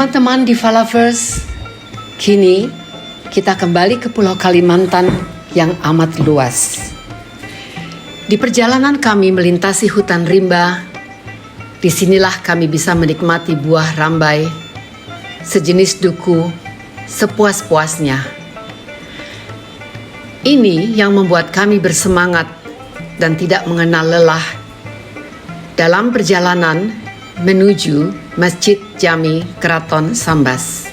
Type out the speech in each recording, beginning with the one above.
teman-teman di Falavers, kini kita kembali ke Pulau Kalimantan yang amat luas. Di perjalanan kami melintasi hutan rimba, disinilah kami bisa menikmati buah rambai, sejenis duku, sepuas-puasnya. Ini yang membuat kami bersemangat dan tidak mengenal lelah dalam perjalanan menuju Masjid Jami Keraton Sambas.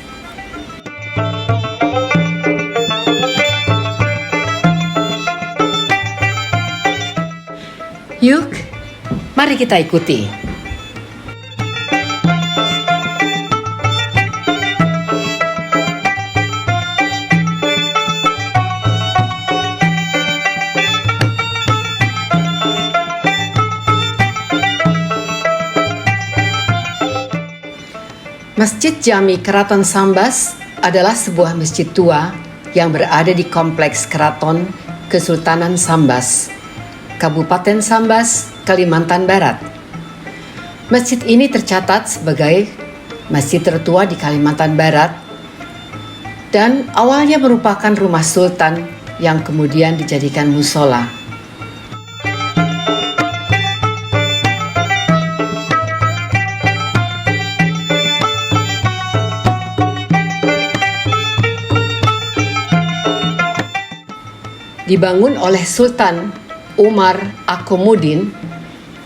Yuk, mari kita ikuti. Masjid Jami Keraton Sambas adalah sebuah masjid tua yang berada di Kompleks Keraton Kesultanan Sambas, Kabupaten Sambas, Kalimantan Barat. Masjid ini tercatat sebagai masjid tertua di Kalimantan Barat dan awalnya merupakan rumah sultan yang kemudian dijadikan musola. Dibangun oleh Sultan Umar Akomuddin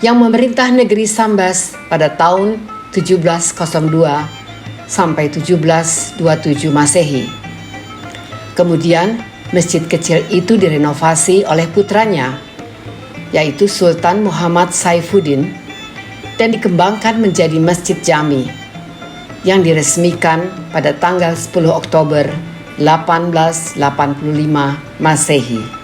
yang memerintah negeri Sambas pada tahun 1702 sampai 1727 Masehi. Kemudian masjid kecil itu direnovasi oleh putranya, yaitu Sultan Muhammad Saifuddin, dan dikembangkan menjadi Masjid Jami yang diresmikan pada tanggal 10 Oktober 1885 Masehi.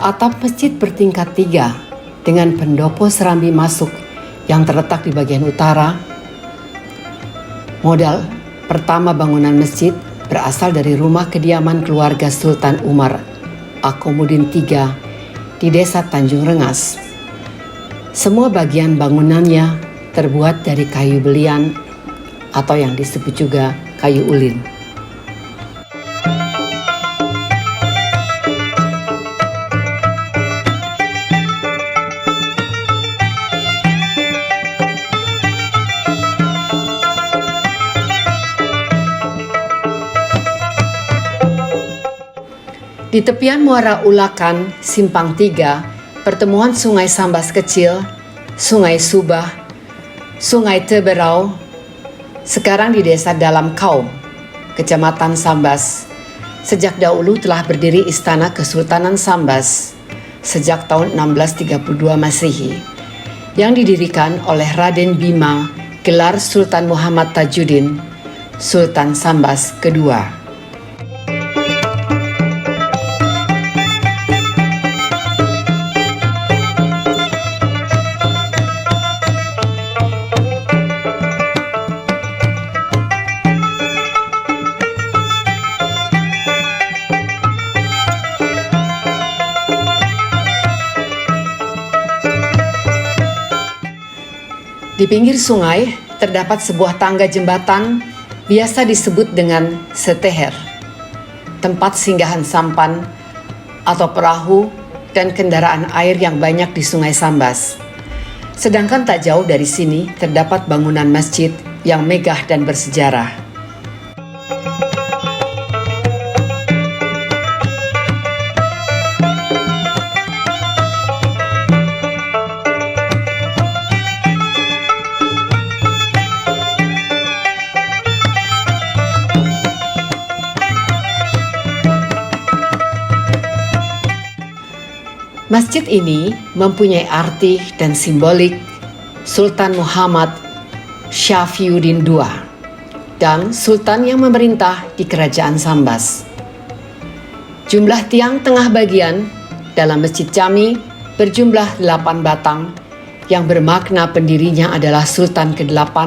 Atap masjid bertingkat 3 dengan pendopo serambi masuk yang terletak di bagian utara. Modal pertama bangunan masjid berasal dari rumah kediaman keluarga Sultan Umar Akomuddin III di Desa Tanjung Rengas. Semua bagian bangunannya terbuat dari kayu belian atau yang disebut juga kayu ulin. Di tepian Muara Ulakan, Simpang 3, pertemuan Sungai Sambas Kecil, Sungai Subah, Sungai Teberau, sekarang di Desa Dalam Kau, Kecamatan Sambas. Sejak dahulu telah berdiri Istana Kesultanan Sambas sejak tahun 1632 Masehi, yang didirikan oleh Raden Bima, gelar Sultan Muhammad Tajuddin, Sultan Sambas kedua. Di pinggir sungai terdapat sebuah tangga jembatan biasa disebut dengan seteher, tempat singgahan sampan atau perahu dan kendaraan air yang banyak di Sungai Sambas. Sedangkan tak jauh dari sini terdapat bangunan masjid yang megah dan bersejarah. Masjid ini mempunyai arti dan simbolik Sultan Muhammad Syafiuddin II dan Sultan yang memerintah di Kerajaan Sambas. Jumlah tiang tengah bagian dalam Masjid Jami berjumlah 8 batang yang bermakna pendirinya adalah Sultan ke-8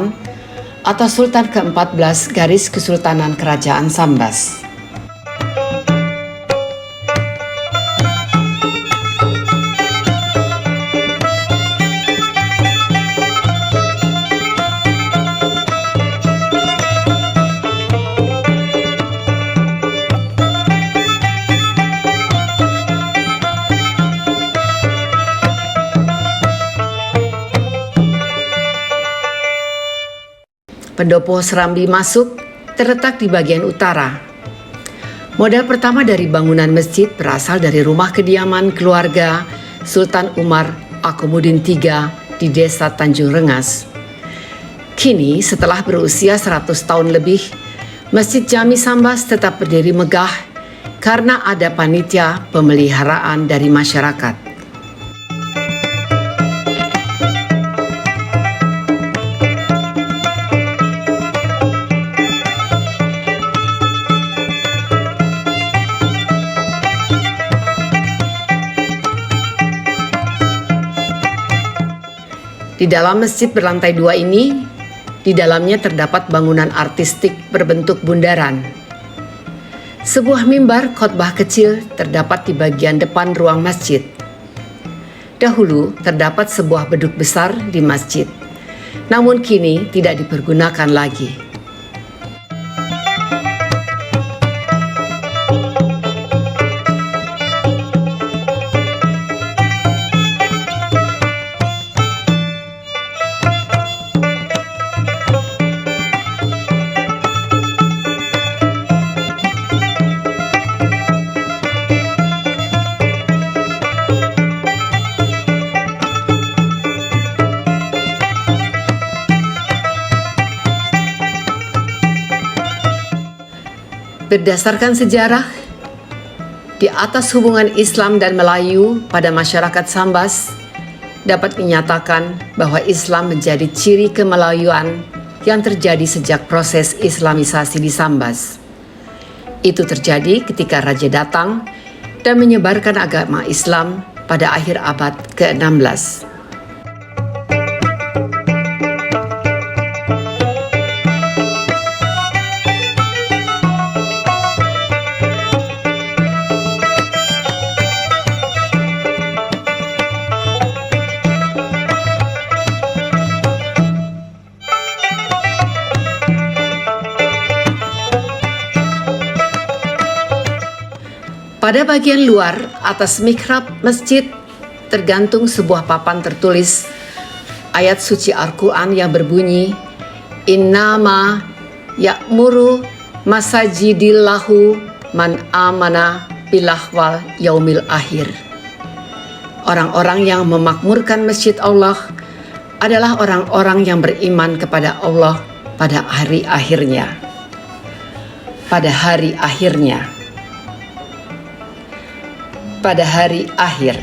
atau Sultan ke-14 garis Kesultanan Kerajaan Sambas. Pendopo Serambi Masuk terletak di bagian utara. Modal pertama dari bangunan masjid berasal dari rumah kediaman keluarga Sultan Umar Akomudin III di Desa Tanjung Rengas. Kini setelah berusia 100 tahun lebih, Masjid Jami Sambas tetap berdiri megah karena ada panitia pemeliharaan dari masyarakat. Di dalam masjid berlantai 2 ini, di dalamnya terdapat bangunan artistik berbentuk bundaran. Sebuah mimbar khotbah kecil terdapat di bagian depan ruang masjid. Dahulu terdapat sebuah beduk besar di masjid, namun kini tidak dipergunakan lagi. Berdasarkan sejarah, di atas hubungan Islam dan Melayu pada masyarakat Sambas, dapat dinyatakan bahwa Islam menjadi ciri kemelayuan yang terjadi sejak proses Islamisasi di Sambas. Itu terjadi ketika Raja datang dan menyebarkan agama Islam pada akhir abad ke-16. Pada bagian luar atas mihrab masjid tergantung sebuah papan tertulis ayat suci Al-Quran yang berbunyi, Innama ya'muru masajidillahu man amana billah wal yaumil akhir. Orang-orang yang memakmurkan masjid Allah adalah orang-orang yang beriman kepada Allah pada hari akhirnya. Pada hari akhirnya. Pada hari akhir.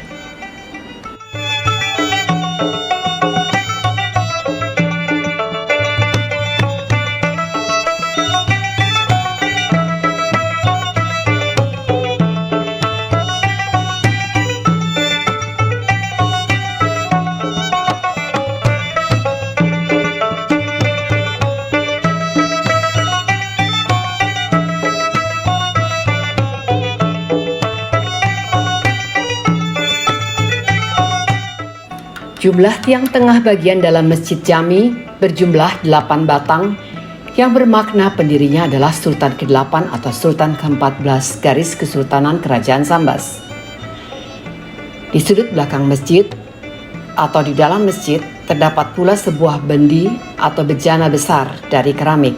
Jumlah tiang tengah bagian dalam Masjid Jami berjumlah 8 batang yang bermakna pendirinya adalah Sultan ke-8 atau Sultan ke-14 garis Kesultanan Kerajaan Sambas. Di sudut belakang masjid atau di dalam masjid terdapat pula sebuah bendi atau bejana besar dari keramik.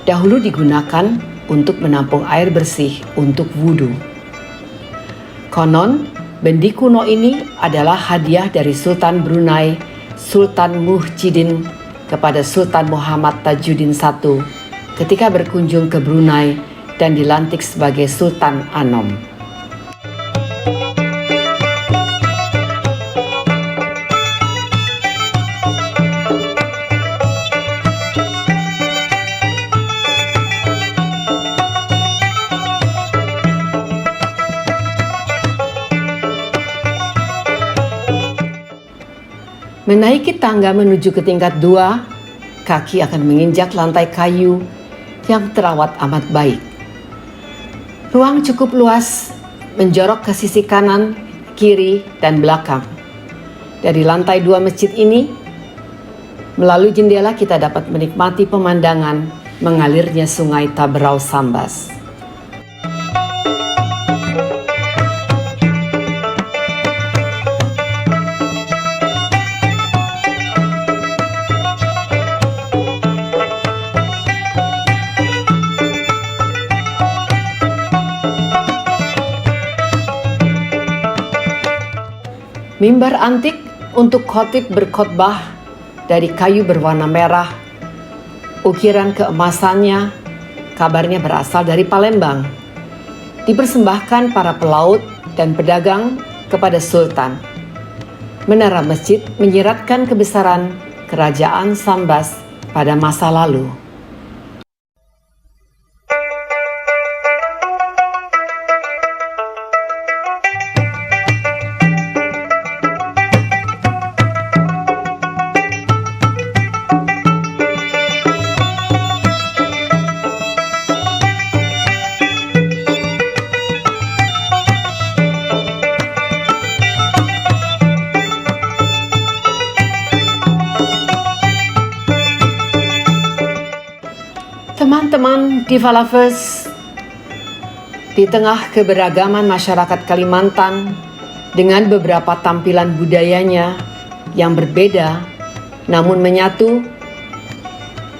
Dahulu digunakan untuk menampung air bersih untuk wudhu. Konon, bendi kuno ini adalah hadiah dari Sultan Brunei Sultan Muhyiddin kepada Sultan Muhammad Tajuddin I ketika berkunjung ke Brunei dan dilantik sebagai Sultan Anom. Menaiki tangga menuju ke tingkat 2, kaki akan menginjak lantai kayu yang terawat amat baik. Ruang cukup luas, menjorok ke sisi kanan, kiri, dan belakang. Dari lantai 2 masjid ini, melalui jendela kita dapat menikmati pemandangan mengalirnya sungai Taberau Sambas. Mimbar antik untuk khotib berkhotbah dari kayu berwarna merah. Ukiran keemasannya kabarnya berasal dari Palembang. Dipersembahkan para pelaut dan pedagang kepada Sultan. Menara masjid menyiratkan kebesaran Kerajaan Sambas pada masa lalu. Teman-teman Diva Lovers, di tengah keberagaman masyarakat Kalimantan dengan beberapa tampilan budayanya yang berbeda namun menyatu,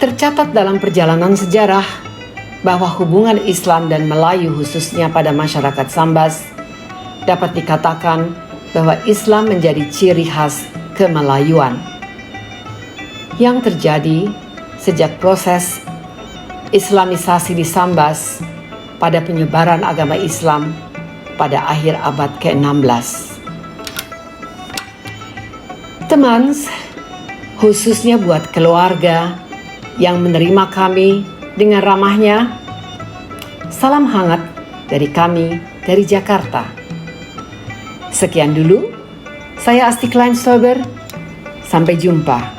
tercatat dalam perjalanan sejarah bahwa hubungan Islam dan Melayu khususnya pada masyarakat Sambas dapat dikatakan bahwa Islam menjadi ciri khas kemelayuan yang terjadi sejak proses Islamisasi di Sambas pada penyebaran agama Islam pada akhir abad ke-16. Teman, khususnya buat keluarga yang menerima kami dengan ramahnya, salam hangat dari kami dari Jakarta. Sekian dulu, saya Asti Kleinstauber, sampai jumpa.